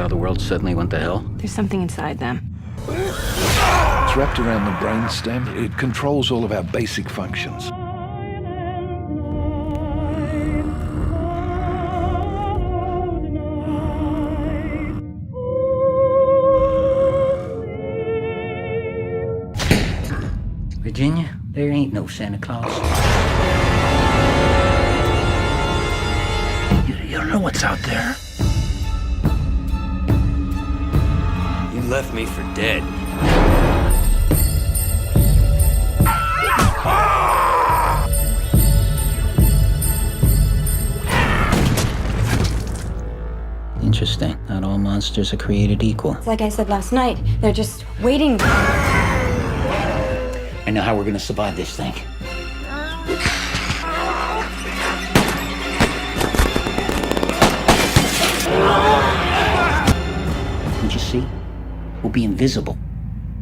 the world suddenly went to hell? There's something inside them. It's wrapped around the brainstem. It controls all of our basic functions. Virginia, there ain't no Santa Claus. You don't know what's out there. You left me for dead. Interesting. Not all monsters are created equal. It's like I said last night, they're just waiting. I know how we're gonna survive this thing. Don't you see? We'll be invisible.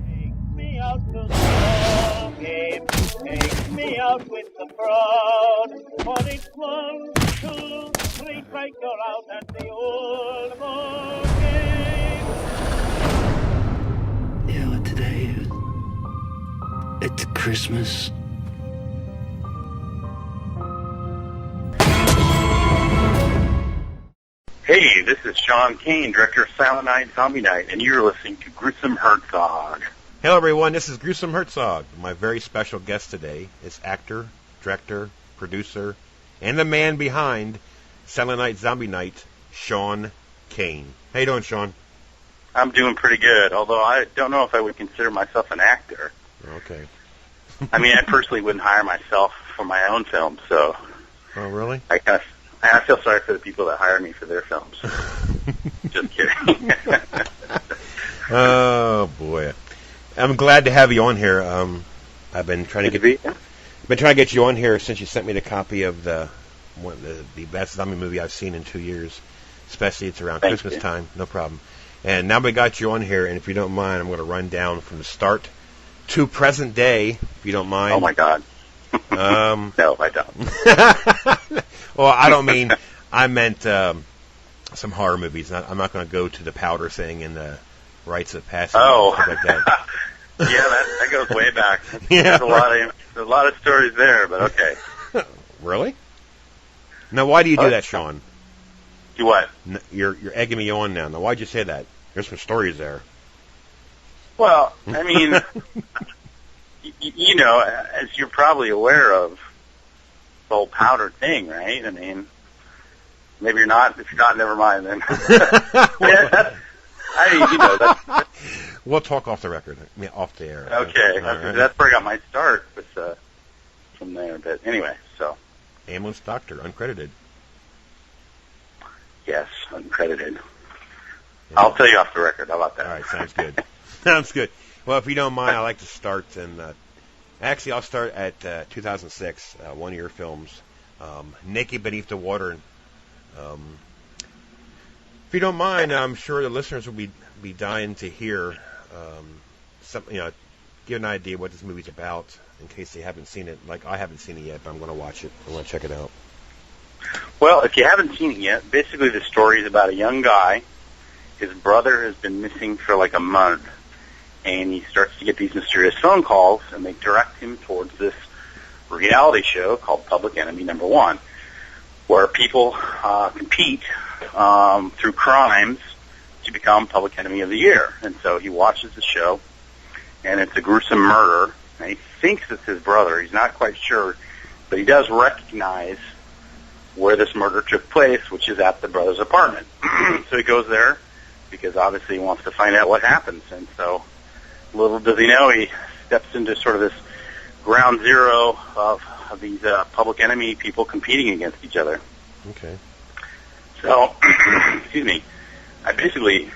Take me out to the ball game. Take me out with the crowd. For it's 1, 2, 3, strike her out at the old ball game. You know what today is? It's Christmas. Hey, this is Sean Cain, director of Silent Night, Zombie Night, and you're listening to Gruesome Herzog. Hello, everyone. This is Gruesome Herzog. My very special guest today is actor, director, producer, and the man behind Silent Night, Zombie Night, Sean Cain. How you doing, Sean? I'm doing pretty good, although I don't know if I would consider myself an actor. Okay. I mean, I personally wouldn't hire myself for my own film, so... Oh, really? I feel sorry for the people that hire me for their films. Just kidding. Oh, boy. I'm glad to have you on here. I've been trying to get you on here since you sent me the copy of the best zombie movie I've seen in 2 years. Especially it's around Christmas time. No problem. And now we got you on here, and if you don't mind, I'm going to run down from the start to present day, if you don't mind. Oh, my God. No, I don't. Well, I don't mean, I meant some horror movies. I'm not going to go to the powder thing and the rites of passage and stuff like that. Yeah, that goes way back. Yeah, there's a lot of stories there, but okay. Really? Now, why do you do that, Sean? Do what? You're egging me on now. Now, why'd you say that? There's some stories there. Well, I mean, you know, as you're probably aware of, the whole powder thing, right? I mean, maybe you're not. If you're not, never mind then. We'll talk off the record. I mean, off the air. Okay. Right. That's where I got my start from there. But anyway, so. Ambulance doctor, uncredited. Yes, uncredited. Yeah. I'll tell you off the record. How about that? All right, sounds good. Sounds good. Well, if you don't mind, I like to start and actually I'll start at 2006, one of your films, Naked Beneath the Water. If you don't mind, I'm sure the listeners will be dying to hear give an idea what this movie's about in case they haven't seen it. Like I haven't seen it yet, but I'm going to watch it. I want to check it out. Well, if you haven't seen it yet, basically the story is about a young guy. His brother has been missing for like a month, and he starts to get these mysterious phone calls, and they direct him towards this reality show called Public Enemy Number 1, where people compete through crimes to become Public Enemy of the Year. And so he watches the show, and it's a gruesome murder, and he thinks it's his brother. He's not quite sure, but he does recognize where this murder took place, which is at the brother's apartment. So he goes there because obviously he wants to find out what happens. And so little does he know, he steps into sort of this ground zero of these Public Enemy people competing against each other. Okay. So, excuse me, I basically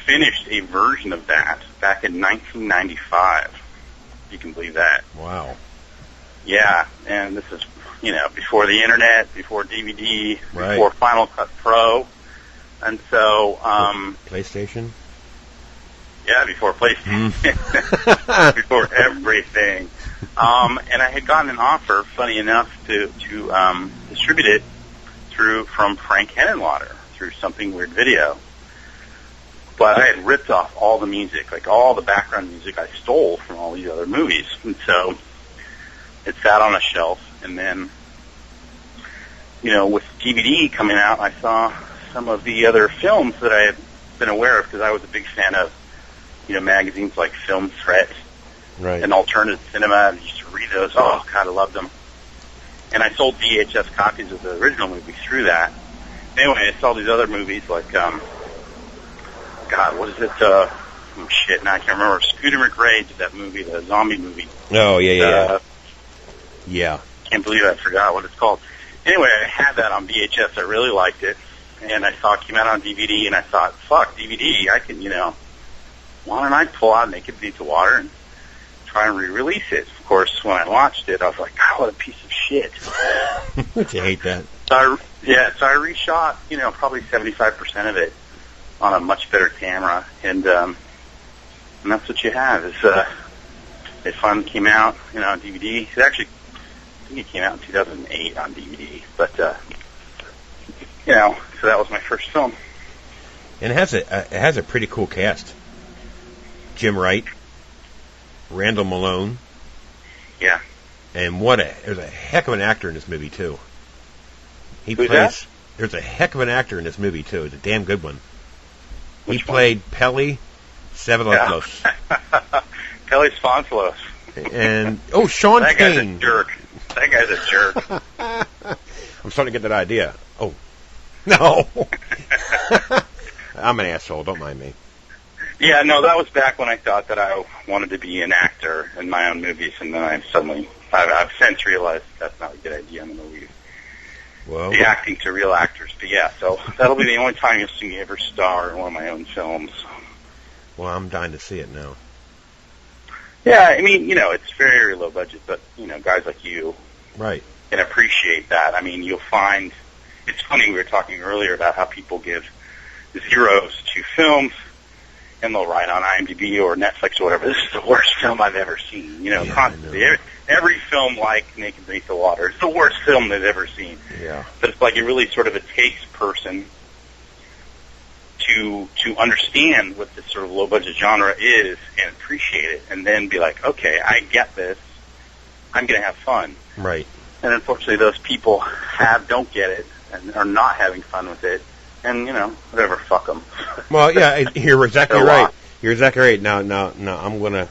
finished a version of that back in 1995. If you can believe that. Wow. Yeah, and this is, before the internet, before DVD, right. Before Final Cut Pro. And so... PlayStation? Yeah, before PlayStation. Before everything. And I had gotten an offer, funny enough, to distribute it from Frank Henenlotter, through Something Weird Video. But I had ripped off all the music, like all the background music I stole from all these other movies. And so it sat on a shelf. And then, with DVD coming out, I saw some of the other films that I had been aware of, because I was a big fan of, magazines like Film Threat and Alternative Cinema. I used to read those. Oh, God, I loved them. And I sold VHS copies of the original movie through that. Anyway, I saw these other movies like, God, what is it? Shit, now I can't remember. Scooter McRae did that movie, the zombie movie. Oh, yeah. Can't believe I forgot what it's called. Anyway, I had that on VHS. I really liked it. And I saw it came out on DVD, and I thought, fuck, DVD, I can, why don't I pull out Naked Beneath the Water and try and re-release it? Of course, when I watched it, I was like, God, what a piece of shit. You hate that. So I reshot, probably 75% of it on a much better camera, and that's what you have. It finally came out, on DVD. It actually, I think it came out in 2008 on DVD, but so that was my first film. And it has a pretty cool cast. Jim Wright, Randall Malone. Yeah. And there's a heck of an actor in this movie too. There's a heck of an actor in this movie too. It's a damn good one. Which he played Peli Savalos. Peli Sponsolos. And Sean that Cain. That guy's a jerk. I'm starting to get that idea. Oh. No. I'm an asshole, don't mind me. Yeah, no, that was back when I thought that I wanted to be an actor in my own movies, and then I've since realized that's not a good idea. I'm going to leave the acting to real actors. But yeah, so that'll be the only time you'll see me ever star in one of my own films. Well, I'm dying to see it now. Yeah, I mean, it's very, very low budget, but, guys like you can appreciate that. I mean, you'll find, it's funny, we were talking earlier about how people give zeros to films, and they'll write on IMDb or Netflix or whatever, this is the worst film I've ever seen. Constantly. Every film like Naked Beneath the Water is the worst film they've ever seen. Yeah. But it's like it really sort of takes a person to understand what this sort of low-budget genre is and appreciate it, and then be like, okay, I get this. I'm going to have fun. Right. And unfortunately, those people don't get it and are not having fun with it. And, whatever, fuck them. Well, yeah, you're exactly right. You're exactly right. Now, I'm going to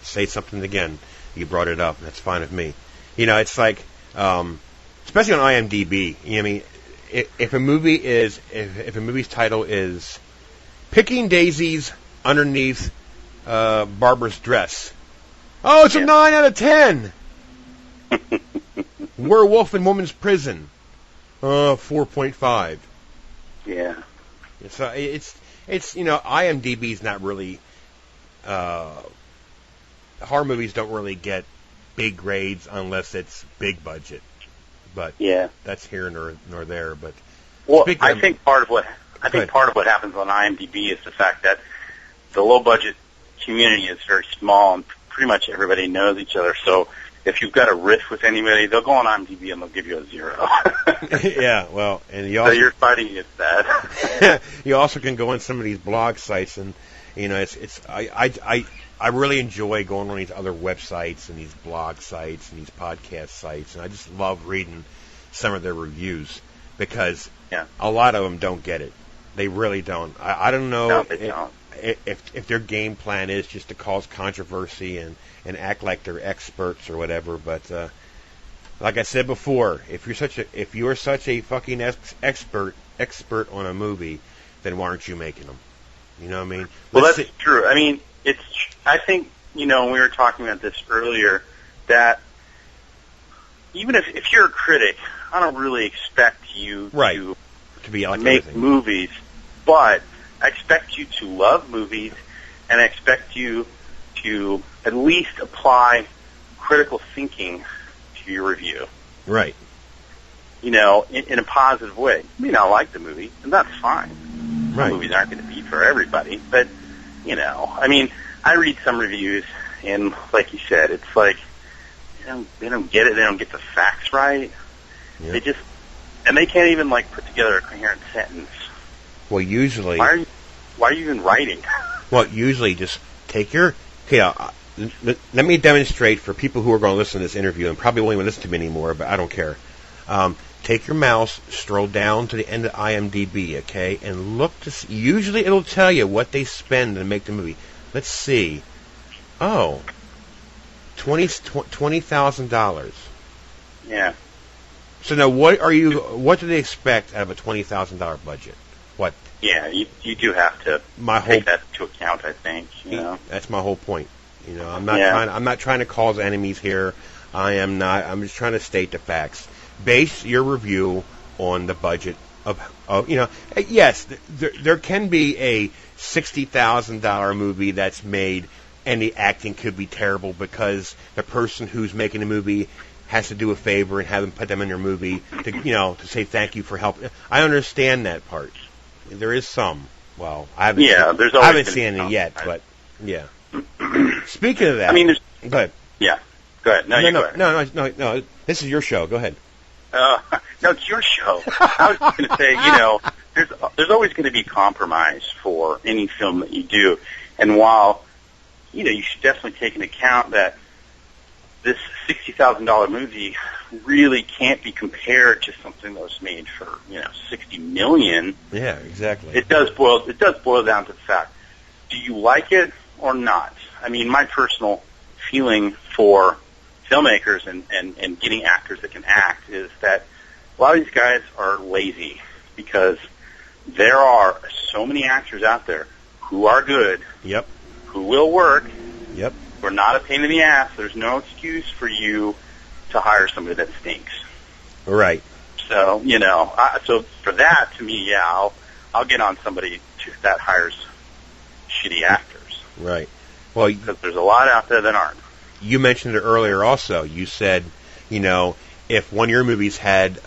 say something again. You brought it up. That's fine with me. It's like, especially on IMDb, I mean, if a movie's title is Picking Daisies Underneath Barbara's Dress. Oh, it's a 9 out of 10. Werewolf in Woman's Prison. 4.5. Yeah. So it's IMDb's not really horror movies don't really get big grades unless it's big budget. But that's here nor there. But I think part of what happens on IMDb is the fact that the low budget community is very small and pretty much everybody knows each other. So if you've got a riff with anybody, they'll go on IMDb and they'll give you a 0. Yeah, well, and so you're fighting against that. You also can go on some of these blog sites, and I really enjoy going on these other websites and these blog sites and these podcast sites, and I just love reading some of their reviews because a lot of them don't get it. They really don't. I don't know no, they don't. If their game plan is just to cause controversy and act like they're experts or whatever, but like I said before, if you're such a fucking expert on a movie, then why aren't you making them? You know what I mean? Well, that's true. I mean, I think, we were talking about this earlier, that even if you're a critic, I don't really expect you to be like make everything. movies, but I expect you to love movies, and I expect you to at least apply critical thinking to your review. Right. In a positive way. I mean, I like the movie, and that's fine. Right. Movies aren't going to be for everybody, but, I mean, I read some reviews, and like you said, it's like, they don't get it, they don't get the facts right. Yeah. They can't even, put together a coherent sentence. Well, usually... Why are you even writing? Well, usually just take your... Okay, let me demonstrate for people who are going to listen to this interview, and probably won't even listen to me anymore, but I don't care. Take your mouse, stroll down to the end of IMDb, okay, and look to see. Usually it'll tell you what they spend to make the movie. Let's see. Oh, $20,000. Yeah. So now, what do they expect out of a $20,000 budget? What? Yeah, you do have to take that into account, I think. You know, that's my whole point. You know, I'm not trying to cause enemies here. I am not. I'm just trying to state the facts. Base your review on the budget of you know. Yes, there can be a $60,000 movie that's made, and the acting could be terrible because the person who's making the movie has to do a favor and have them put them in their movie to say thank you for help. I understand that part. There is some. Well, I haven't seen any yet, but yeah. Speaking of that, I mean, go ahead. Yeah, go ahead. No. This is your show. Go ahead. No, it's your show. I was just going to say, you know, there's always going to be compromise for any film that you do, and while you know you should definitely take into account that this $60,000 movie really can't be compared to something that was made for $60 million. Yeah, exactly. It does boil down to the fact: do you like it or not? I mean, my personal feeling for filmmakers and getting actors that can act is that a lot of these guys are lazy because there are so many actors out there who are good, yep, who will work, yep, who are not a pain in the ass. There's no excuse for you to hire somebody that stinks. Right. So, so for that, to me, yeah, I'll get on somebody that hires shitty actors. Right. Well, because there's a lot out there that aren't. You mentioned it earlier also. You said, if one of your movies had,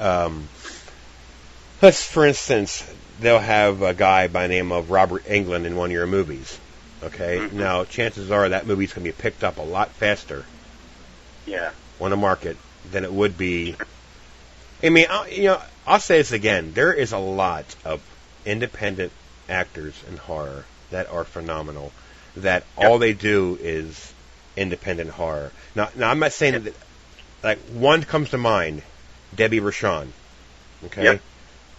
for instance, they'll have a guy by the name of Robert Englund in one of your movies. Okay? Mm-hmm. Now, chances are that movie's going to be picked up a lot faster on the market than it would be. I mean, I'll say this again. There is a lot of independent actors in horror that are phenomenal, that all they do is independent horror. Now I'm not saying that, like, one comes to mind, Debbie Rochon, okay?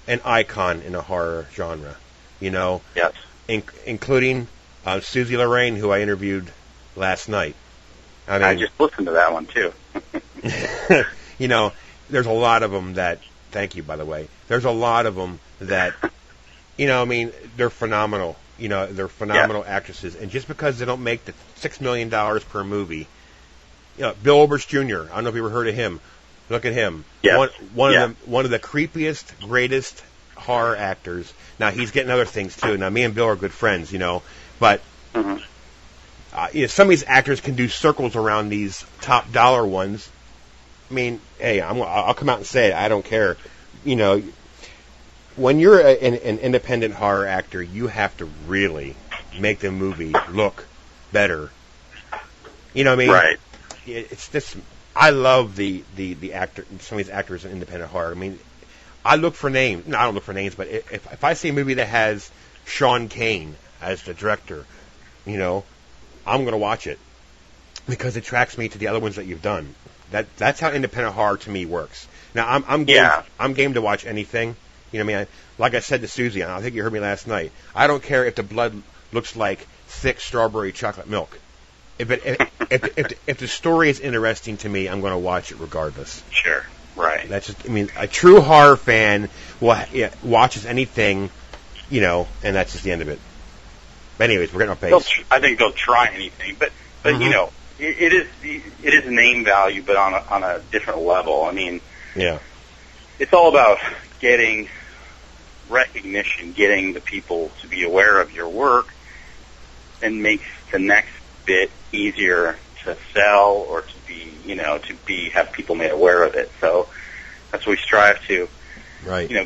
An icon in the horror genre, Yes. Including Susie Lorraine, who I interviewed last night. I just listened to that one, too. There's a lot of them that, thank you, by the way, there's a lot of them that, they're phenomenal. They're phenomenal actresses, and just because they don't make the $6 million per movie, Bill Oberst Jr. I don't know if you ever heard of him. Look at him. Yes. One of the creepiest, greatest horror actors. Now he's getting other things too. Now me and Bill are good friends, but some of these actors can do circles around these top dollar ones. I mean, hey, I'll come out and say it. I don't care. When you're an independent horror actor, you have to really make the movie look better. You know what I mean? Right. It's just, I love the actor, some of these actors in independent horror. I mean, I look for names. No, I don't look for names, but if I see a movie that has Sean Cain as the director, I'm going to watch it because it attracts me to the other ones that you've done. That's how independent horror to me works. Now I'm game to watch anything. Like I said to Susie, I think you heard me last night, I don't care if the blood looks like thick strawberry chocolate milk. If the story is interesting to me, I'm going to watch it regardless. Sure, right. That's just, a true horror fan watches anything, and that's just the end of it. But anyways, we're getting off base. I think they'll try anything, but mm-hmm. It is name value, but on a different level. I mean, it's all about getting recognition, getting the people to be aware of your work, and makes the next bit easier to sell or to have people made aware of it. So that's what we strive to,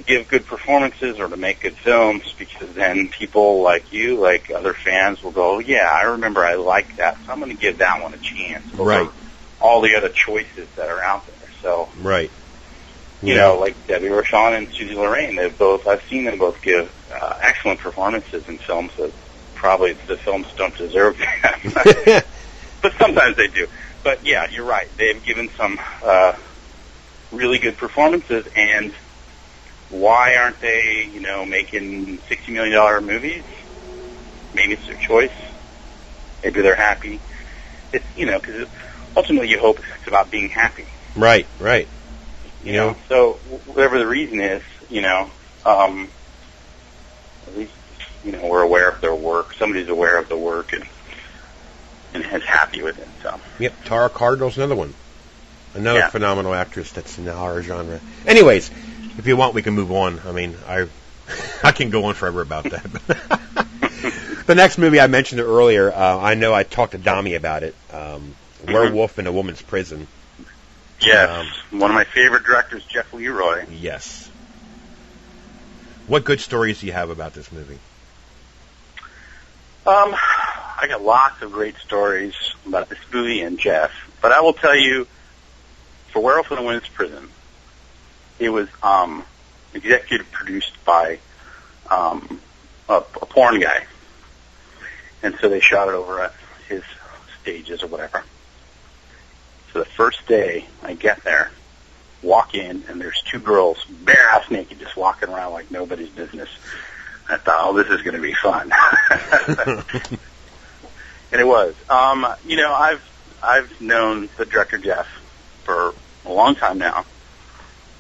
give good performances or to make good films, because then people like you, like other fans, will go, yeah, I remember I liked that, so I'm going to give that one a chance over all the other choices that are out there. So You know, like Debbie Rochon and Susie Lorraine. I've seen them both give excellent performances in films that probably the films don't deserve them. But sometimes they do. But yeah, you're right. They've given some really good performances, and why aren't they, making $60 million movies? Maybe it's their choice. Maybe they're happy. It's, because ultimately you hope it's about being happy. Right. You know, so whatever the reason is, at least, we're aware of their work. Somebody's aware of the work and is happy with it. So. Yep, Tara Cardinal's another one. Another phenomenal actress that's in the horror genre. Anyways, if you want, we can move on. I mean, I can go on forever about that. The next movie I mentioned earlier, I know I talked to Dami about it, Werewolf in a Woman's Prison. Yes, one of my favorite directors, Jeff Leroy. Yes. What good stories do you have about this movie? I got lots of great stories about this movie and Jeff, but I will tell you, for Werewolf in a Women's Prison, it was executive produced by a porn guy, and so they shot it over at his stages or whatever. So the first day I get there, walk in, and there's two girls bare-ass naked just walking around like nobody's business. I thought, this is going to be fun. And it was. I've known the director, Jeff, for a long time now,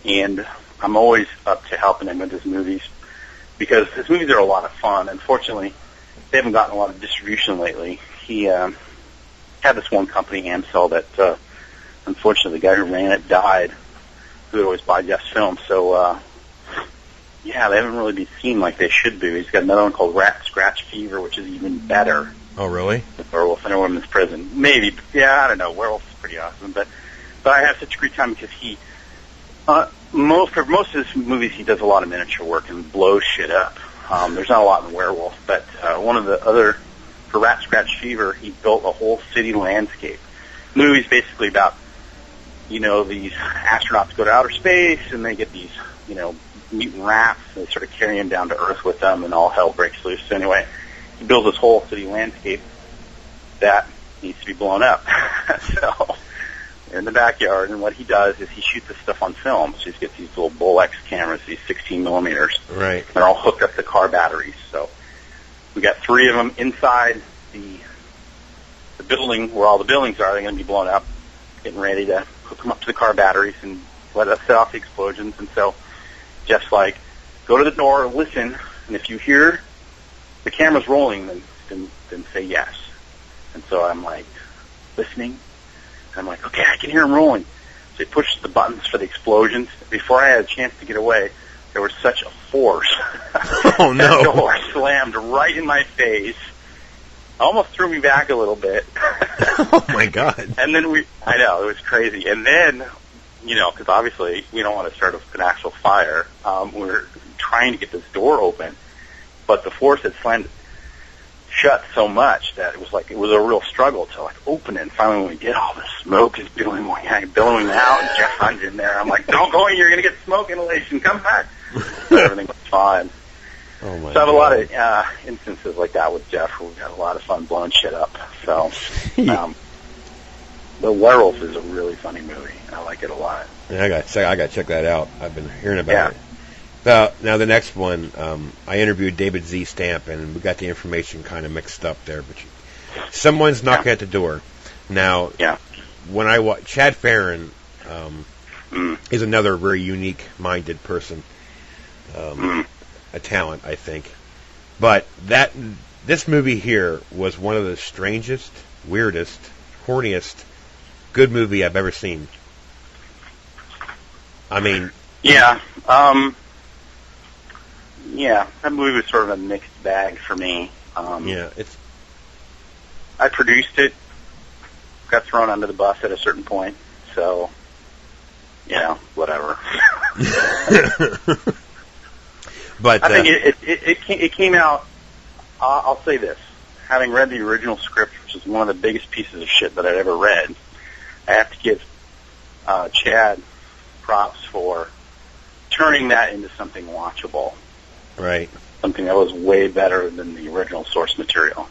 and I'm always up to helping him with his movies because his movies are a lot of fun. Unfortunately, they haven't gotten a lot of distribution lately. He had this one company, Amcel, that unfortunately the guy who ran it died, who would always buy Jeff's films. So, they haven't really been seen like they should be. He's got another one called Rat Scratch Fever, which is even better. Oh, really? Werewolf in a Woman's Prison. Maybe. Yeah, I don't know. Werewolf is pretty awesome. But I have such a great time because he, for most of his movies, he does a lot of miniature work and blows shit up. There's not a lot in Werewolf, but one of the other, for Rat Scratch Fever, he built a whole city landscape. The movie's basically about, these astronauts go to outer space and they get these, mutant rats, and they sort of carry them down to Earth with them, and all hell breaks loose. So anyway, he builds this whole city landscape that needs to be blown up. So, in the backyard, and what he does is he shoots this stuff on film. So he gets these little Bolex cameras, these 16 millimeters. Right. They're all hooked up to car batteries. So we got 3 of them inside the building where all the buildings are. They're going to be blown up, getting ready to hook them up to the car batteries and let us set off the explosions. And so Jeff's like, go to the door, listen, and if you hear the cameras rolling, then say yes. And so I'm like, listening. I'm like, okay, I can hear them rolling. So he pushes the buttons for the explosions. Before I had a chance to get away, there was such a force. Oh, no. That door slammed right in my face. Almost threw me back a little bit. Oh, my God. And then I know, it was crazy. And then, because obviously we don't want to start an actual fire. We're trying to get this door open, but the force had slammed it shut so much that it was a real struggle to open it. And finally, when we did, all the smoke is billowing out, and Jeff Hunt's in there. I'm like, don't go in, you're going to get smoke inhalation. Come back. So everything was fine. Oh my so I have God. a lot of instances like that with Jeff, where we had a lot of fun blowing shit up. So, The Werewolf is a really funny movie. I like it a lot. Yeah, I got to check that out. I've been hearing about it. Now the next one, I interviewed David Z. Stamp, and we got the information kind of mixed up there. But someone's knocking at the door. Now, when I watch Chad Farron, is another very unique-minded person, a talent, I think. But this movie here was one of the strangest, weirdest, horniest, good movie I've ever seen. I mean, that movie was sort of a mixed bag for me. I produced it, got thrown under the bus at a certain point, so, whatever. But I think it came out, I'll say this, having read the original script, which is one of the biggest pieces of shit that I'd ever read, I have to give Chad props for turning that into something watchable. Right. Something that was way better than the original source material.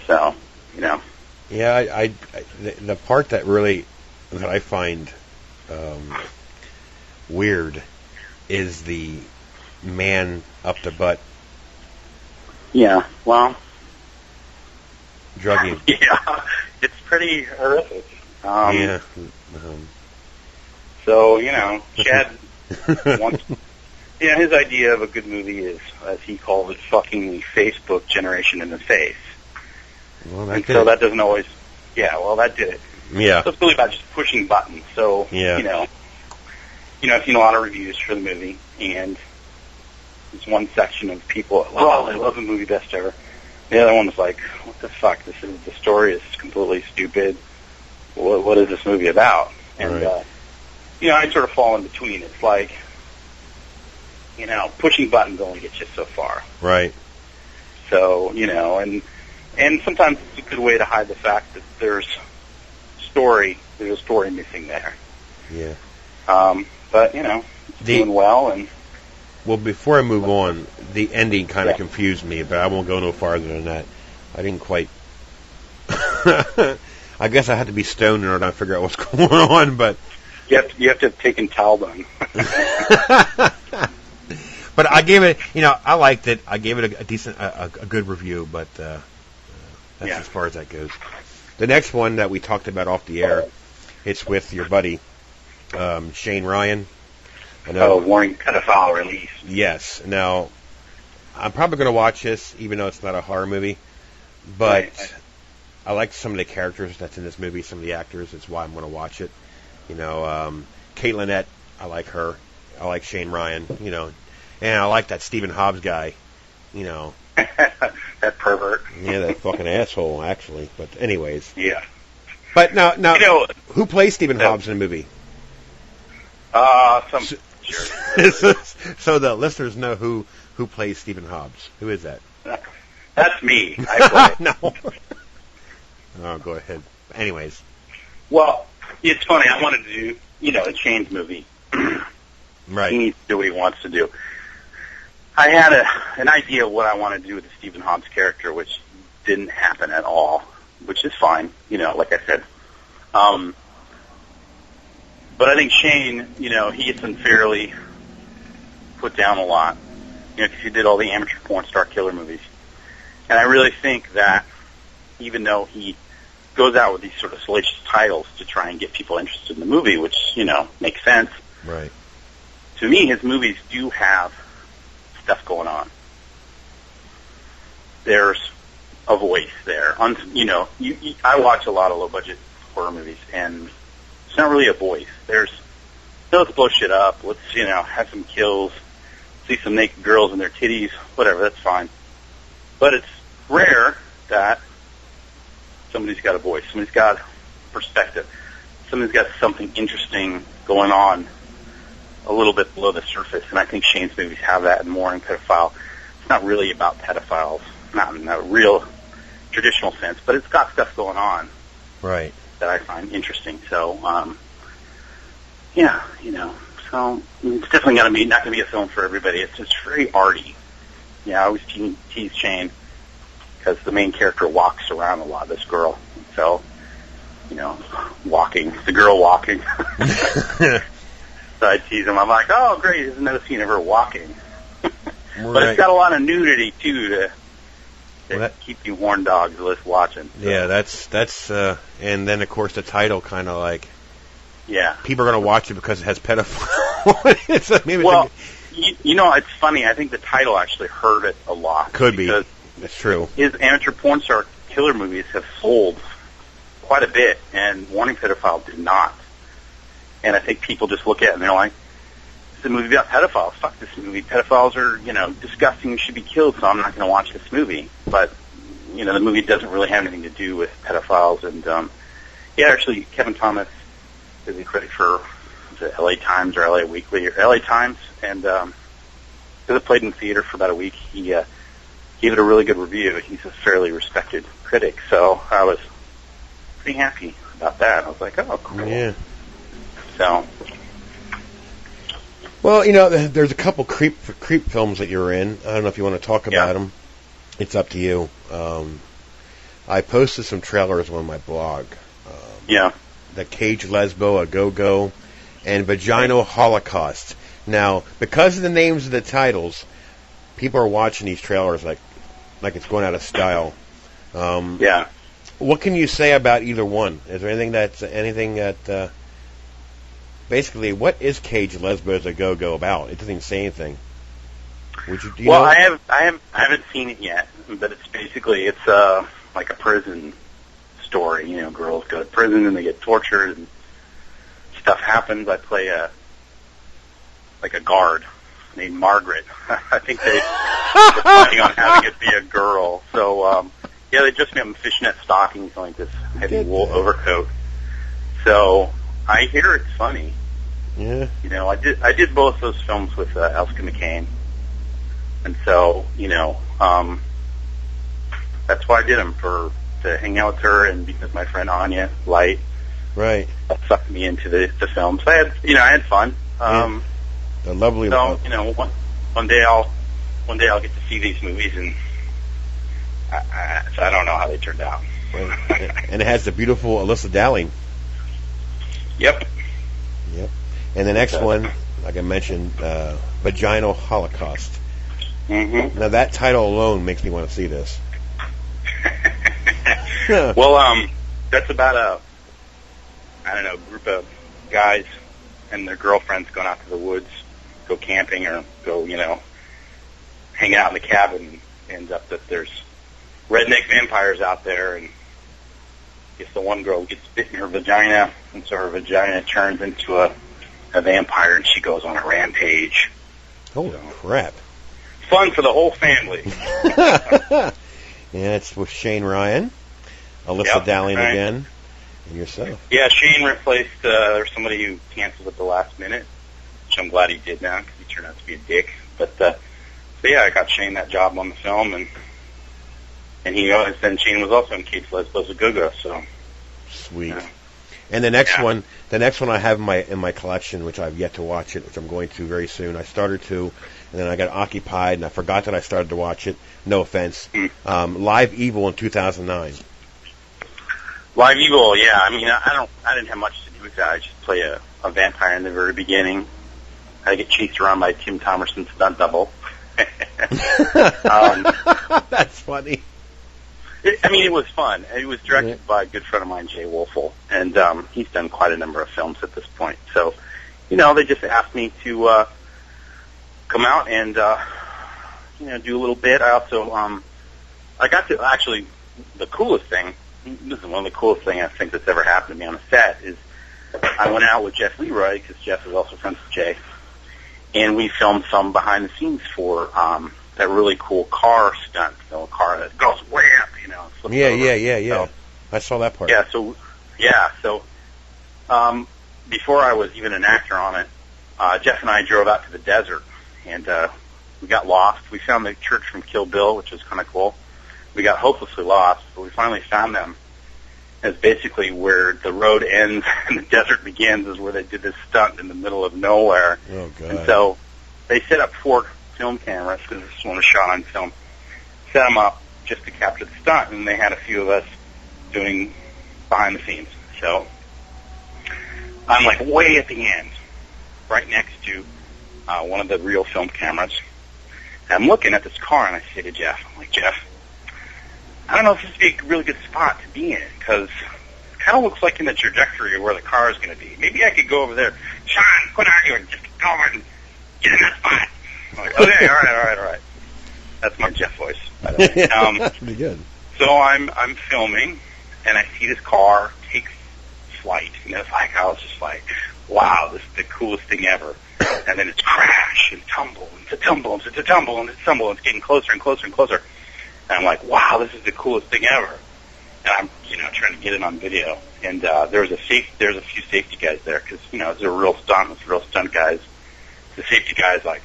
So, you know. Yeah, the part that I find weird is the man up the butt. Yeah, well. Drugging. Yeah, it's pretty horrific. Yeah. So, you know, Chad wants... You know, his idea of a good movie is, as he called it, fucking the Facebook generation in the face. Well, and so that doesn't always... Yeah, well, that did it. Yeah. So it's really about just pushing buttons. So, yeah. you know, I've seen a lot of reviews for the movie, and there's one section of people, oh, I love the movie, best ever. The other one was like, what the fuck? The story is completely stupid. What is this movie about? And, right. You know, I sort of fall in between. It's like, you know, pushing buttons only gets you so far. Right. So, you know, and sometimes it's a good way to hide the fact that there's a story missing there. Yeah. But, you know, it's doing well. And well, before I move on, the ending kind of confused me, but I won't go no farther than that. I didn't quite... I guess I had to be stoned in order to figure out what's going on, but... You have to have taken Talbot. But I gave it, you know, I liked it. I gave it a decent, a good review, but that's as far as that goes. The next one that we talked about off the air, it's with your buddy, Shane Ryan. Warning pedophile release. Yes. Now, I'm probably going to watch this, even though it's not a horror movie, but right. I like some of the characters that's in this movie, some of the actors. It's why I'm going to watch it. You know, Kate Lynette, I like her. I like Shane Ryan, you know. And I like that Stephen Hobbs guy, you know. That pervert. Yeah, that fucking asshole, actually. But anyways. Yeah. But now, you know, who plays Stephen Hobbs in the movie? Some jerk. So the listeners know who plays Stephen Hobbs. Who is that? That's me. I play. No. Oh, go ahead. Anyways. Well, it's funny. I wanted to do, you know, a Shane's movie. Right. He needs to do what he wants to do. I had an idea of what I wanted to do with the Stephen Hobbs character, which didn't happen at all, which is fine, you know, like I said. But I think Shane, you know, he gets unfairly put down a lot, you know, because he did all the amateur porn star killer movies. And I really think that even though he goes out with these sort of salacious titles to try and get people interested in the movie, which, you know, makes sense. Right. To me, his movies do have stuff going on. There's a voice there. You know, I watch a lot of low-budget horror movies, and it's not really a voice. Let's blow shit up. Let's, you know, have some kills, see some naked girls and their titties, whatever, that's fine. But it's rare that somebody's got a voice, somebody's got perspective, somebody's got something interesting going on a little bit below the surface, and I think Shane's movies have that. In Warning Pedophile, it's not really about pedophiles, not in a real traditional sense, but it's got stuff going on, right, that I find interesting. So, yeah, you know, so it's definitely not going to be a film for everybody. It's just very arty. Yeah, I always tease Shane because the main character walks around a lot. This girl, so you know, the girl walking. So I tease him. I'm like, oh, great, there's another scene of her walking. But it's got a lot of nudity, too, to keep you horn dogs watching. So. Yeah, that's and then, of course, the title kind of like, yeah, people are going to watch it because it has pedophile. You know, it's funny. I think the title actually hurt it a lot. Could be. That's true. His amateur porn star killer movies have sold quite a bit, and Warning Pedophile did not. And I think people just look at it and they're like, it's a movie about pedophiles. Fuck this movie. Pedophiles are, you know, disgusting and should be killed, so I'm not going to watch this movie. But, you know, the movie doesn't really have anything to do with pedophiles. And, yeah, actually, Kevin Thomas is a critic for the LA Times or LA Weekly or LA Times. And because it played in theater for about a week, he gave it a really good review. He's a fairly respected critic. So I was pretty happy about that. I was like, oh, cool. Yeah. So, Well, you know, there's a couple creep films that you're in. I don't know if you want to talk about them. It's up to you. I posted some trailers on my blog. The Cage Lesbo, A Go-Go, and Vaginal Holocaust. Now, because of the names of the titles, people are watching these trailers like it's going out of style. What can you say about either one? Is there anything that basically, what is Cage Lesbo's A Go-Go about? It doesn't even say anything. Do you know? I haven't seen it yet, but it's basically like a prison story. You know, girls go to prison and they get tortured and stuff happens. I play a guard named Margaret. I think they're planning on having it be a girl. So they just made them fishnet stockings and like this heavy wool overcoat. So I hear it's funny. Yeah. You know, I did both those films with Elska McCain, and so that's why I did them to hang out with her, and because my friend Anya Light sucked me into the films. I had fun. They're lovely. So one day I'll get to see these movies, and I don't know how they turned out. And it has the beautiful Alyssa Dowling. Yep. And the next one, like I mentioned, Vaginal Holocaust. Mm-hmm. Now that title alone makes me want to see this. Well, that's about a group of guys and their girlfriends going out to the woods, go camping or go, hanging out in the cabin, and ends up that there's redneck vampires out there, and I guess the one girl gets bit in her vagina, and so her vagina turns into a vampire, and she goes on a rampage. Holy crap. Fun for the whole family. Yeah, it's with Shane Ryan, Alyssa Dowling again, and yourself. Yeah, Shane replaced somebody who canceled at the last minute, which I'm glad he did now, because he turned out to be a dick. But I got Shane that job on the film, and then Shane was also in Cage Lesbo's A Go-Go, so. Sweet. And the next one I have in my collection, which I've yet to watch it, which I'm going to very soon. I started to, and then I got occupied, and I forgot that I started to watch it. No offense. Live Evil in 2009. Live Evil, yeah. I mean, I didn't have much to do with that. I just play a vampire in the very beginning. I get chased around by Tim Thomerson's stunt double. That's funny. It was fun. It was directed by a good friend of mine, Jay Wolfel, and he's done quite a number of films at this point. So, they just asked me to come out and do a little bit. I also I got to actually the coolest thing. This is one of the coolest things I think that's ever happened to me on a set is I went out with Jeff Leroy, because Jeff is also friends with Jay, and we filmed some behind the scenes for that really cool car stunt, a car that goes way up, flips over. So, I saw that part. So before I was even an actor on it, Jeff and I drove out to the desert, and we got lost. We found the church from Kill Bill, which was kind of cool. We got hopelessly lost, but we finally found them. It's basically where the road ends and the desert begins is where they did this stunt in the middle of nowhere. Oh, God. And so they set up 4 film cameras, because this one was shot on film, set them up just to capture the stunt, and they had a few of us doing behind the scenes. So I'm like way at the end, right next to one of the real film cameras. And I'm looking at this car, and I say to Jeff, Jeff, I don't know if this would be a really good spot to be in, because it kind of looks like in the trajectory of where the car is going to be. Maybe I could go over there. Sean, quit arguing. Just go over and get in that spot. I'm like, okay, all right. That's my Jeff voice, by the way. That's pretty good. So I'm filming, and I see this car take flight. And it's like, I was just like, wow, this is the coolest thing ever. And then it's crash and tumble, and it's a tumble, and it's a tumble, and it's a tumble, and it's getting closer and closer and closer. And I'm like, wow, this is the coolest thing ever. And I'm, trying to get it on video. And there's a few safety guys there, because, it's a real stunt with real stunt guys. The safety guy's like,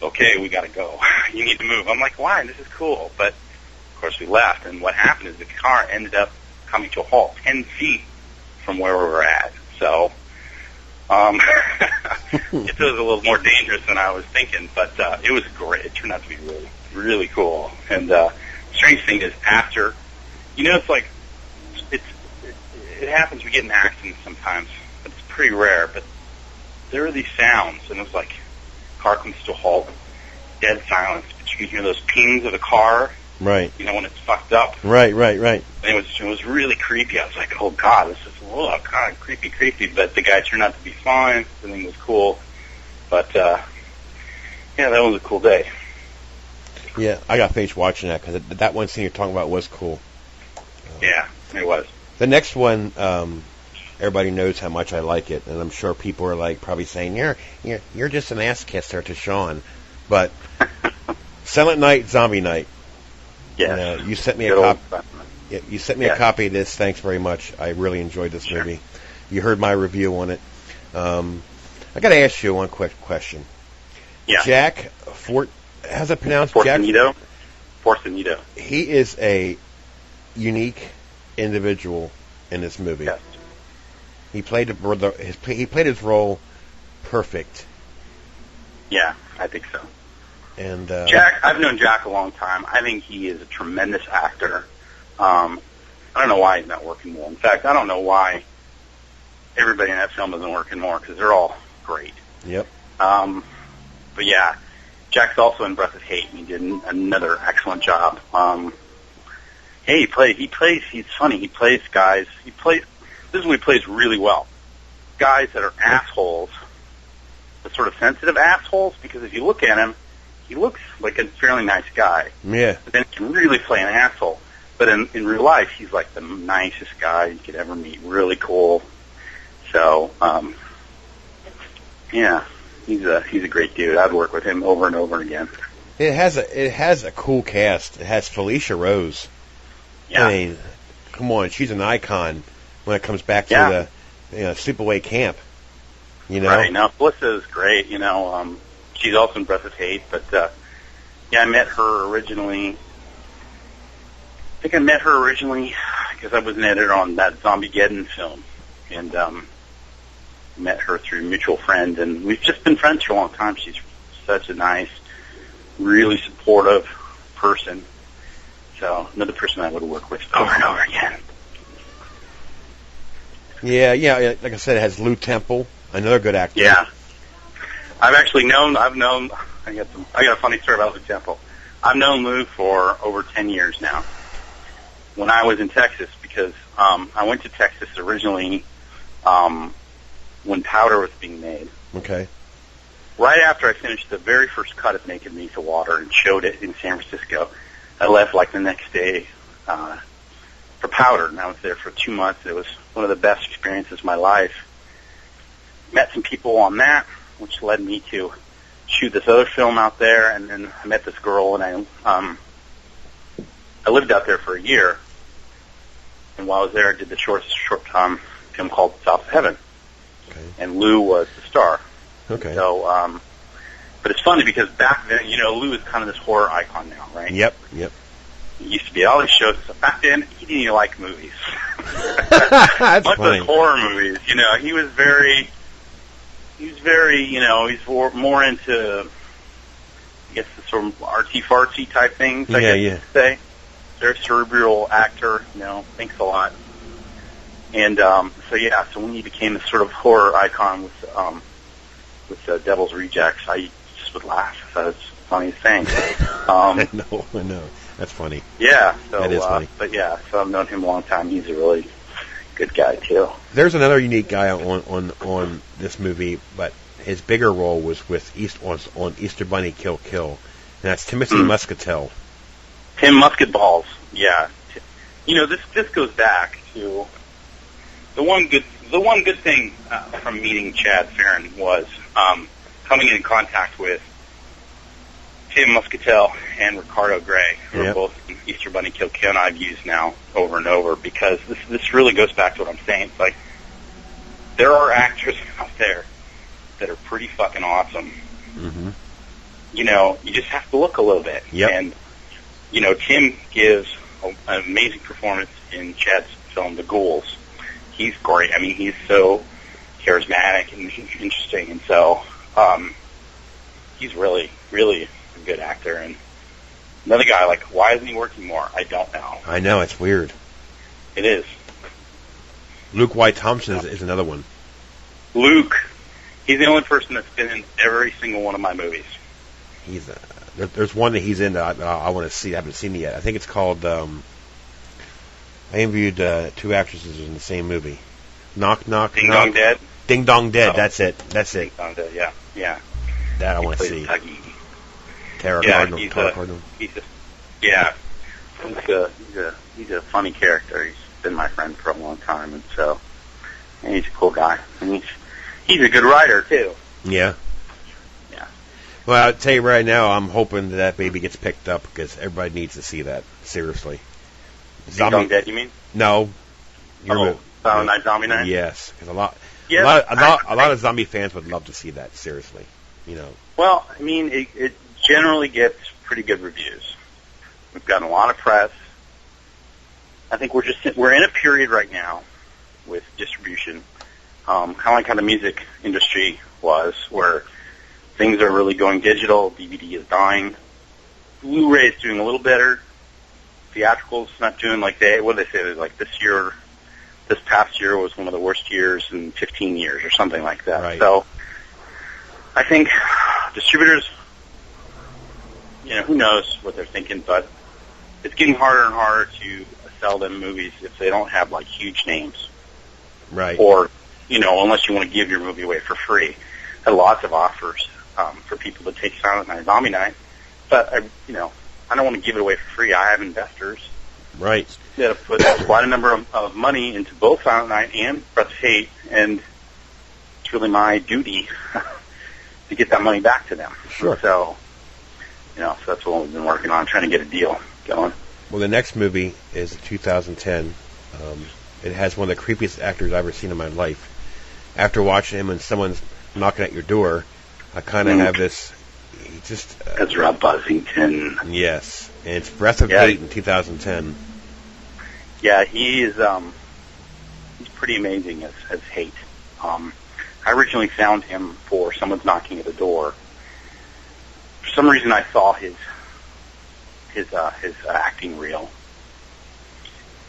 okay, we got to go. You need to move. I'm like, why? This is cool. But, of course, we left. And what happened is the car ended up coming to a halt 10 feet from where we were at. So It was a little more dangerous than I was thinking, but it was great. It turned out to be really, really cool. And strange thing is, after, it's like it happens. We get in accidents sometimes, but it's pretty rare. But there are these sounds, and it's like car comes to a halt, dead silence, but you can hear those pings of the car. Right. When it's fucked up. Right. And it was really creepy. I was like, oh God, this is kind of creepy. But the guy turned out to be fine. Everything was cool. But yeah, that was a cool day. Yeah, I got finished watching that because that one scene you're talking about was cool. Yeah, it was. The next one, everybody knows how much I like it, and I'm sure people are like probably saying you're just an ass kisser to Sean, but Silent Night, Zombie Night. Yeah, you sent me a copy. You sent me a copy of this. Thanks very much. I really enjoyed this movie. You heard my review on it. I got to ask you one quick question. Yeah. Jack how's it pronounced? Forcenito. He is a unique individual in this movie. Yes. He played his role perfect. Yeah, I think so. And Jack, I've known Jack a long time. I think he is a tremendous actor. I don't know why he's not working more. In fact, I don't know why everybody in that film isn't working more, because they're all great. Yep. But yeah, Jack's also in Breath of Hate, and he did another excellent job. He's funny. He plays guys. This is what he plays really well. Guys that are assholes, the sort of sensitive assholes, because if you look at him, he looks like a fairly nice guy. Yeah. But then he can really play an asshole. But in real life, he's like the nicest guy you could ever meet. Really cool. So, yeah, he's a great dude. I'd work with him over and over again. It has a cool cast. It has Felicia Rose. Yeah. I mean, come on, she's an icon when it comes back to the sleepaway camp. Right. Now, Felissa is great. She's also in Breath of Hate, but I met her originally. I think I met her originally because I was an editor on that Zombiegeddon film, and met her through a mutual friend, and we've just been friends for a long time. She's such a nice, really supportive person. So another person I would work with over and over again. Yeah. Like I said, it has Lew Temple, another good actor. Yeah. I got a funny story about Lew Temple. I've known Lew for over 10 years now. When I was in Texas, because I went to Texas originally when Powder was being made. Okay. Right after I finished the very first cut of Naked Beneath the Water and showed it in San Francisco, I left like the next day for Powder, and I was there for 2 months. It was one of the best experiences of my life. Met some people on that, which led me to shoot this other film out there, and then I met this girl, and I lived out there for a year, and while I was there, I did the short film called South of Heaven, and Lew was the star. Okay. So, but it's funny because back then, Lew is kind of this horror icon now, right? Yep. He used to be all these shows. So back then, he didn't even like movies. That's much funny. as horror movies, he was very, he's more into, I guess, the sort of artsy-fartsy type things, I guess you could say. Very cerebral actor, thinks a lot. And, so when he became this sort of horror icon with Devil's Rejects, I just would laugh. I thought it was the funniest thing. I know. That's funny. Yeah. So, that is funny. So I've known him a long time. He's a really good guy, too. There's another unique guy on this movie, but his bigger role was on Easter Bunny Kill Kill, and that's Timothy Muscatel. Tim Musketballs, yeah. This goes back to the one good thing from meeting Chad Farron was coming in contact with Tim Muscatel and Ricardo Gray, who are both in Easter Bunny Kill Kill, and I've used now over and over, because this really goes back to what I'm saying. It's like, there are actors out there that are pretty fucking awesome. Mm-hmm. You just have to look a little bit. Yep. And, Tim gives an amazing performance in Chad's film, The Ghouls. He's great. I mean, he's charismatic and interesting, and so he's really, really a good actor. And another guy, like, why isn't he working more? I don't know. I know, it's weird. It is. Luke White Thompson is another one. Luke, he's the only person that's been in every single one of my movies. He's there's one that he's in that I want to see. I haven't seen it yet. I think it's called. I interviewed 2 actresses in the same movie. Knock Knock. Ding Dong Dead. Ding Dong Dead. Oh. That's it. Ding Dong Dead. Yeah. That I want to see. Tuggy. Tara Cardinal. He's a funny character. He's been my friend for a long time, and so he's a cool guy. And he's a good writer too. Yeah. Yeah. Well, I'll tell you right now, I'm hoping that baby gets picked up because everybody needs to see that. Seriously. Ding Dong Dead, you mean? No. Night Zombie Night? Yes, because a lot of zombie fans would love to see that. Seriously, you know. Well, I mean, it generally gets pretty good reviews. We've gotten a lot of press. I think we're in a period right now with distribution, kind of like how the music industry was, where things are really going digital. DVD is dying. Blu-ray is doing a little better. Theatrical's not doing like what do they say? Like this past year was one of the worst years in 15 years or something like that. Right. So I think distributors, who knows what they're thinking, but it's getting harder and harder to sell them movies if they don't have like huge names. Right. Or, unless you want to give your movie away for free. I had lots of offers for people to take Silent Night, Zombie Night, but I don't want to give it away for free. I have investors. Right. That have put quite a number of money into both Silent Night and Breath of Hate, and it's really my duty to get that money back to them. Sure. So, so that's what we've been working on, trying to get a deal going. Well, the next movie is 2010. It has one of the creepiest actors I've ever seen in my life. After watching him when someone's knocking at your door, I kind of have this... Ezra Buzzington. Yes, and it's Breath of Hate in 2010. Yeah, he's pretty amazing as Hate. I originally found him for Someone's Knocking at the Door. For some reason, I saw his acting reel,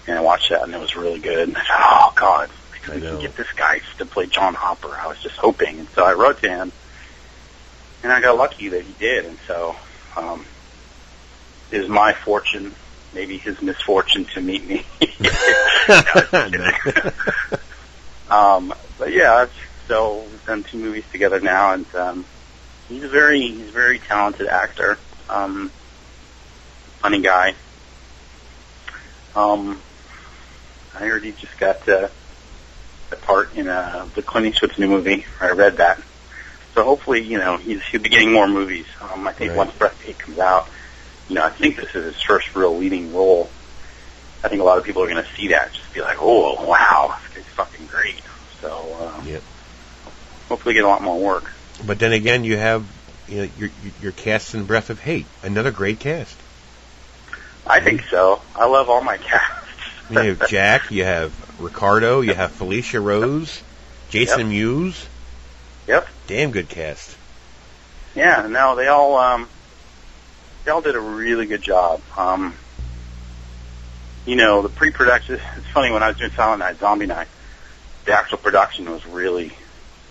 and I watched that, and it was really good. And I thought, oh God, we can get this guy to play John Hopper. I was just hoping, and so I wrote to him. And I got lucky that he did, and so it was my fortune, maybe his misfortune to meet me. But yeah, so we've done 2 movies together now, and he's a very talented actor, funny guy. I heard he just got a part in the Clint Eastwood's new movie. I read that. So hopefully, he'll be getting more movies. I think once Breath of Hate comes out, I think this is his first real leading role. I think a lot of people are going to see that, just be like, oh, wow, this guy's fucking great. So hopefully get a lot more work. But then again, you have your cast in Breath of Hate, another great cast. I think so. I love all my casts. You have Jack, you have Ricardo, you have Felicia Rose, Jason Mewes. Yep. Damn good cast. Yeah, no, they all did a really good job. The pre-production, it's funny, when I was doing Silent Night, Zombie Night, the actual production was really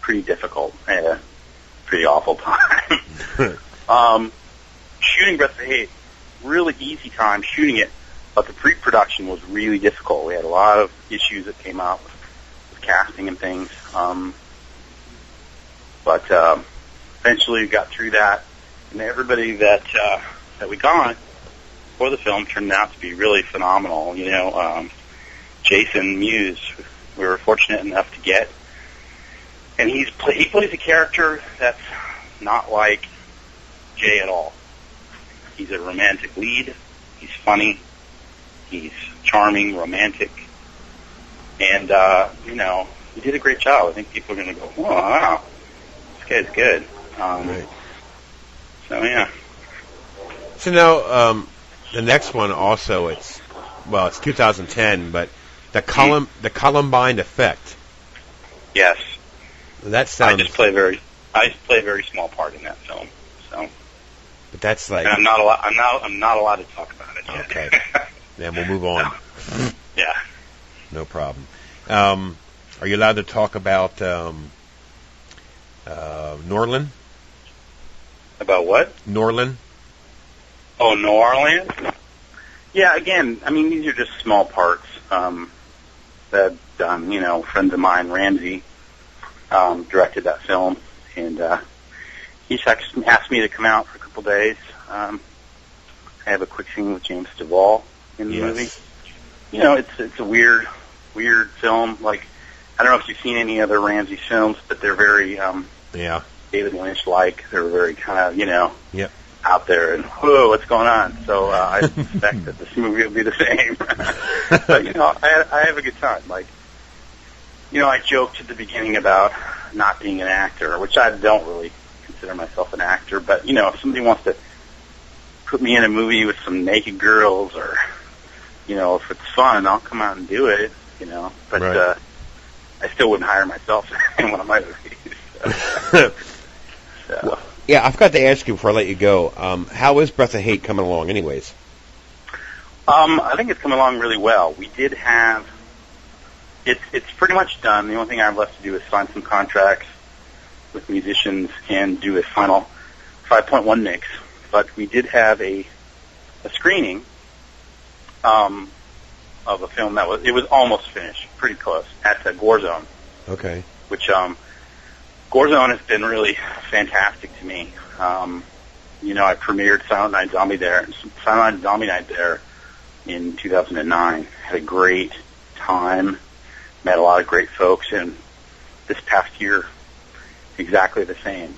pretty difficult. I had a pretty awful time. Shooting Breath of Hate, really easy time shooting it, but the pre-production was really difficult. We had a lot of issues that came out with casting and things. But eventually we got through that, and everybody that we got for the film turned out to be really phenomenal. Jason Mewes, we were fortunate enough to get, and he plays a character that's not like Jay at all. He's a romantic lead. He's funny. He's charming, romantic, and he did a great job. I think people are going to go, oh, wow. It's good. Right. So yeah. So now the next one also it's 2010, but the Columbine Effect. Yes. That sounds. I just play a very small part in that film. So. But that's like. And I'm not allowed to talk about it yet. Okay. Then we'll move on. No. Yeah. No problem. Are you allowed to talk about Norlin? About what? Norlin. Oh, New Orleans? Yeah, again, I mean, these are just small parts that, friends of mine, Ramsey, directed that film, and he asked me to come out for a couple days. I have a quick scene with James Duvall in the movie. You know, it's a weird film. Like, I don't know if you've seen any other Ramsey films, but they're very David Lynch-like. They're very kind of, out there and, whoa, what's going on? So I suspect that this movie will be the same. But, I have a good time. Like, I joked at the beginning about not being an actor, which I don't really consider myself an actor, but, if somebody wants to put me in a movie with some naked girls or, if it's fun, I'll come out and do it, but I still wouldn't hire myself in one of my movies. So. Yeah, I forgot to ask you before I let you go. How is Breath of Hate coming along anyways? I think it's coming along really well. We did have... It's pretty much done. The only thing I have left to do is sign some contracts with musicians and do a final 5.1 mix. But we did have a screening of a film that was almost finished, pretty close, at the Gore Zone. Okay. Which Gore Zone has been really fantastic to me. I premiered Silent Night Zombie Night there in 2009. Had a great time. Met a lot of great folks, and this past year, exactly the same.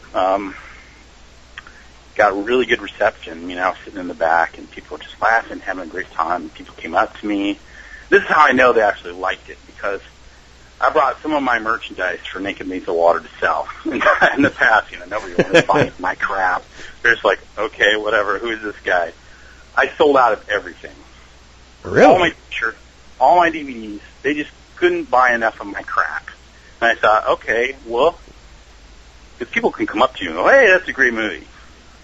Got really good reception. I was sitting in the back, and people were just laughing, having a great time. People came up to me. This is how I know they actually liked it, because I brought some of my merchandise for Naked Lethal Water to sell. In the past, nobody wanted to buy my crap. They're just like, okay, whatever, who is this guy? I sold out of everything. Really? All my shirts, all my DVDs, they just couldn't buy enough of my crap. And I thought, okay, well, if people can come up to you and go, hey, that's a great movie.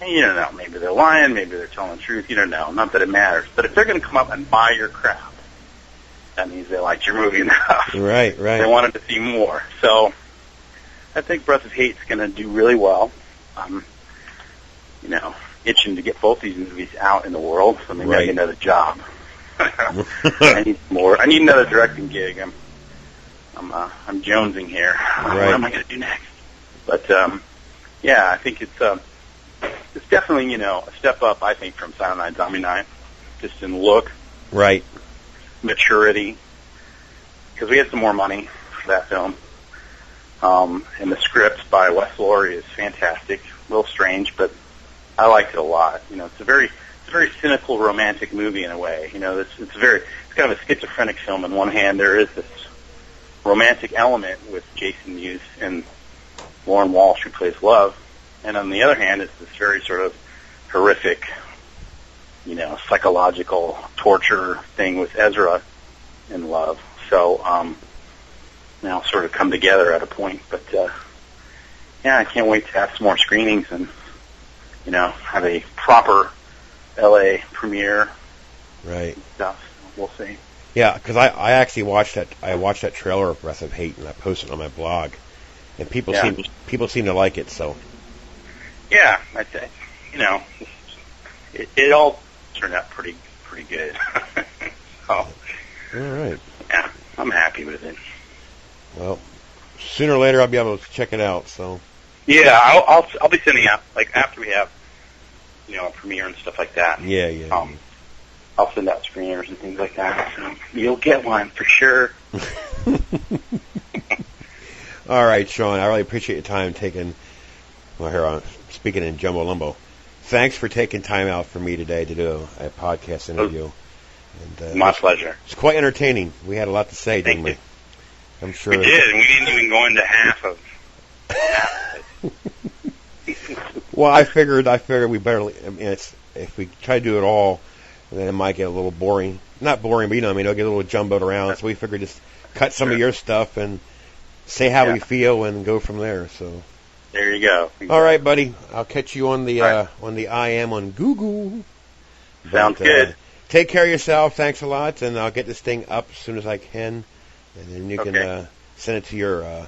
And you don't know, maybe they're lying, maybe they're telling the truth, you don't know, not that it matters. But if they're going to come up and buy your crap, that means they liked your movie enough. Right. They wanted to see more. So I think Breath of Hate's going to do really well. I'm, itching to get both these movies out in the world, so maybe I get another job. I need more. I need another directing gig. I'm jonesing here. What am I going to do next? But I think it's definitely a step up. I think from Silent Night Zombie Night, just in look, maturity, because we had some more money for that film. And the script by Wes Laurie is fantastic. A little strange, but I liked it a lot. It's a very cynical romantic movie in a way. It's kind of a schizophrenic film. On one hand, there is this romantic element with Jason Mewes and Lauren Walsh, who plays Love, and on the other hand, it's this very sort of horrific, psychological torture thing with Ezra in Love. So now sort of come together at a point. But I can't wait to have some more screenings and have a proper LA premiere. Right. Stuff. We'll see. Yeah, because I actually watched that. I watched that trailer of Breath of Hate, and I posted it on my blog, and people seem to like it. So. Yeah, I'd say it all turned out pretty good. So. All right. Yeah, I'm happy with it. Well, sooner or later I'll be able to check it out. So. Yeah, I'll be sending out after we have a premiere and stuff like that. Yeah. I'll send out screeners and things like that. So you'll get one for sure. All right, Sean. I really appreciate your time speaking in Jumbo Lumbo. Thanks for taking time out for me today to do a podcast interview. And, my pleasure. It's quite entertaining. We had a lot to say, didn't we? I'm sure we did, and we didn't even go into half of it. Well, I figured we better. If we try to do it all, then it might get a little boring. Not boring, but it'll get a little jumbled around. So we figured just cut some of your stuff and say how we feel and go from there. So there you go. Exactly. All right, buddy. I'll catch you on the IM on Google. Sounds good. Take care of yourself. Thanks a lot, and I'll get this thing up as soon as I can, and then you can send it to your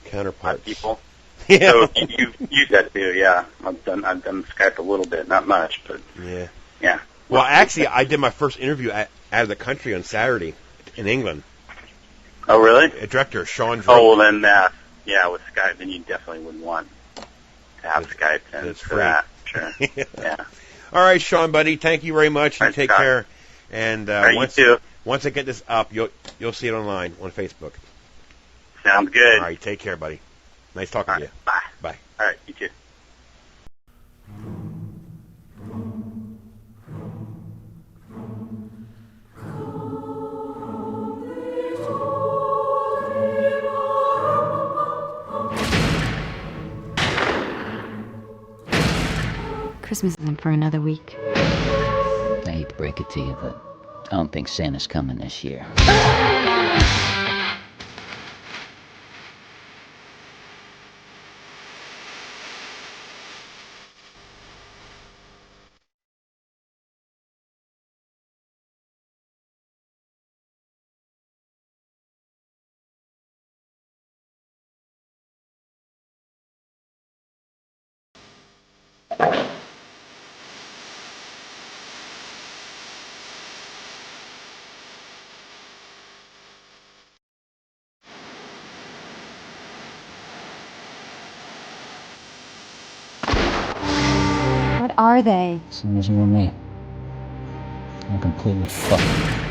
counterparts. People. Yeah. So you use that too, yeah. I've done Skype a little bit, not much, but yeah. Well, actually, I did my first interview out of the country on Saturday in England. Oh, really? A director, Sean. Oh, well then, with Skype, then you definitely wouldn't want to have Skype. And it's for free. that, sure. Yeah. All right, Sean, buddy. Thank you very much. You take care. And once I get this up, you'll see it online on Facebook. Sounds good. All right, take care, buddy. Nice talking to you. Bye. Bye. All right, you too. Christmas isn't for another week. I hate to break it to you, but I don't think Santa's coming this year. What are they? Same as you and me. I'm completely fucked.